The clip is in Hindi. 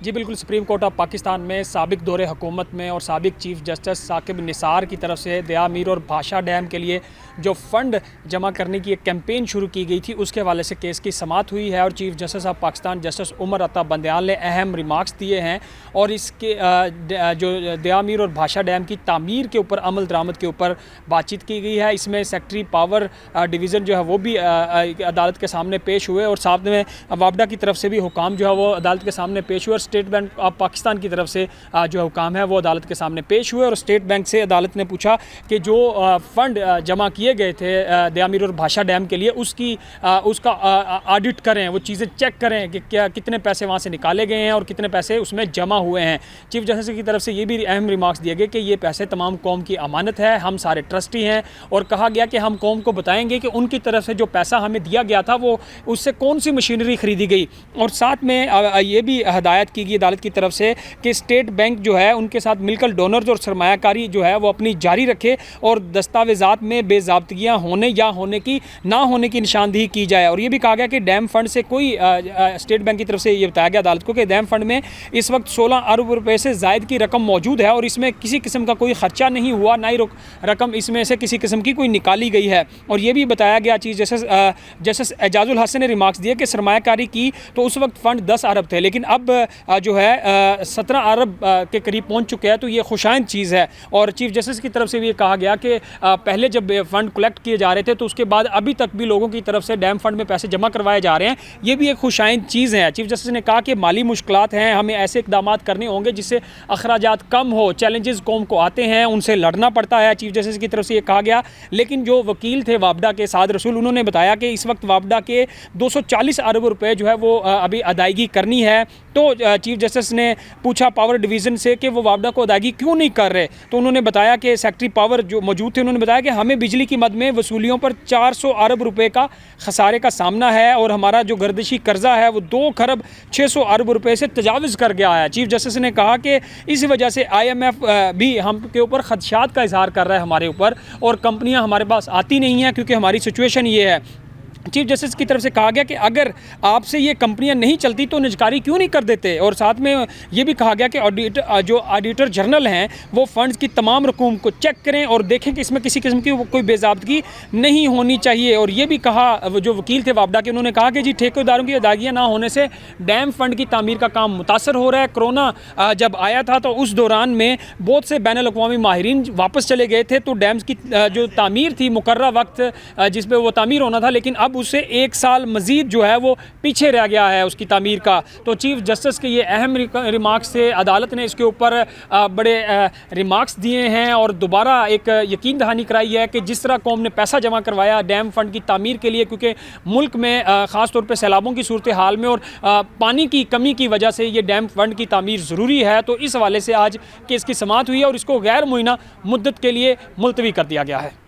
जी बिल्कुल, सुप्रीम कोर्ट ऑफ पाकिस्तान में साबिक दौरे हुकूमत में और साबिक चीफ जस्टिस साकिब निसार की तरफ से दया मीर और भाषा डैम के लिए जो फ़ंड जमा करने की एक कैंपेन शुरू की गई थी, उसके हवाले से केस की समाअत हुई है और chief justice of Pakistan justice Umar Ata Bandial ने अहम रिमार्क्स दिए हैं और इसके जो दया मीर और भाषा डैम की तामीर के ऊपर अमल दरामद के ऊपर बातचीत की गई है। इसमें सेक्रेटरी पावर डिवीज़न जो है वो भी अदालत के सामने पेश हुए और साथ में वापडा की तरफ से भी हुकाम जो है वो अदालत के सामने पेश हुए और स्टेट बैंक ऑफ पाकिस्तान की तरफ से जो हुकाम है वो अदालत के सामने पेश हुए और स्टेट बैंक से अदालत ने पूछा कि जो फ़ंड जमा किए गए थे दया मीर और भाषा डैम के लिए उसका ऑडिट करें, वो चीज़ें चेक करें कि क्या कितने पैसे वहाँ से निकाले गए हैं और कितने पैसे उसमें जमा हुए हैं। चीफ जस्टिस की तरफ से ये भी अहम रिमार्क्स दिए गए कि ये पैसे तमाम कौम की अमानत है, हम सारे ट्रस्टी हैं और कहा गया कि हम कौम को बताएंगे कि उनकी तरफ से जो पैसा हमें दिया गया था वो उससे कौन सी मशीनरी ख़रीदी गई। और साथ में ये भी हदायत की गई अदालत की तरफ से कि स्टेट बैंक जो है उनके साथ मिलकर डोनर्स और सरमायाकारी जो है वो अपनी जारी रखे और दस्तावेज़ात में बेज़ाब्तगियाँ होने या होने की ना होने की निशानदेही की जाए। और ये भी कहा गया कि डैम फंड से कोई स्टेट बैंक की तरफ से ये बताया गया अदालत को कि डैम फंड में इस वक्त 16 अरब रुपए से ज़ायद की रकम मौजूद है और इसमें किसी किस्म का कोई ख़र्चा नहीं हुआ, ना ही रकम इसमें से किसी किस्म की कोई निकाली गई है। और ये भी बताया गया चीज़ जस्टिस एजाजुल हसन ने रिमार्क्स दिए कि सरमायाकारी की तो उस वक्त फ़ंड 10 अरब थे, लेकिन अब जो है 17 अरब के करीब पहुंच चुके हैं, तो ये खुशाइंद चीज़ है। और चीफ जस्टिस की तरफ से भी ये कहा गया कि पहले जब फ़ंड कलेक्ट किए जा रहे थे तो उसके बाद अभी तक भी लोगों की तरफ से डैम फंड में पैसे जमा करवाए जा रहे हैं, ये भी एक खुशाइंद चीज़ है। चीफ जस्टिस ने कहा कि माली मुश्किलात हैं, हमें ऐसे इकदाम करने होंगे जिससे अखराजात कम हो, चैलेंजेस कौम को आते हैं, उनसे लड़ना पड़ता है, चीफ जस्टिस की तरफ से ये कहा गया। लेकिन जो वकील थे वापडा के साद रसूल, उन्होंने बताया कि इस वक्त वापडा के 240 अरब रुपए जो है वो अभी अदायगी करनी है। तो चीफ जस्टिस ने पूछा पावर डिवीज़न से कि वो वापडा को अदायगी क्यों नहीं कर रहे, तो उन्होंने बताया कि सेक्रेटरी पावर जो मौजूद थे उन्होंने बताया कि हमें बिजली की मद में वसूलियों पर 400 अरब रुपए का खसारे का सामना है और हमारा जो गर्दिशी कर्जा है वो 2 खरब 600 अरब रुपए से तजावज़ कर गया है। चीफ जस्टिस ने कहा कि इस वजह से IMF भी हम के ऊपर खदशात का इजहार कर रहा है हमारे ऊपर और कंपनियां हमारे पास आती नहीं हैं क्योंकि हमारी सिचुएशन ये है। चीफ जस्टिस की तरफ से कहा गया कि अगर आपसे ये कंपनियां नहीं चलती तो निजकारी क्यों नहीं कर देते। और साथ में ये भी कहा गया कि ऑडिटर जनरल हैं वो फंड्स की तमाम रकूम को चेक करें और देखें कि इसमें किसी किस्म की कोई बेज़ाब्तगी नहीं होनी चाहिए। और ये भी कहा जो वकील थे वापडा के, उन्होंने कहा कि जी ठेकेदारों की अदायगियाँ ना होने से डैम फंड की तामीर का काम मुतासर हो रहा है। कोरोना जब आया था तो उस दौरान में बहुत से बैनुल अक़वामी माहिरीन वापस चले गए थे, तो डैम्स की जो तामीर थी मुकर्ररा वक्त जिस पर वो तामीर होना था, लेकिन अब उससे 1 साल मज़ीद जो है वो पीछे रह गया है उसकी तामीर का। तो चीफ जस्टिस के ये अहम रिमार्क्स थे। अदालत ने इसके ऊपर बड़े रिमार्क्स दिए हैं और दोबारा एक यकीन दहानी कराई है कि जिस तरह कौम ने पैसा जमा करवाया डैम फंड की तामीर के लिए, क्योंकि मुल्क में ख़ास तौर पर सैलाबों की सूरत हाल में और पानी की कमी की वजह से ये डैम फंड की तामीर ज़रूरी है, तो इस हवाले से आज केस की समाअत हुई है और इसको गैर मुइना मुद्दत के लिए मुलतवी कर दिया गया है।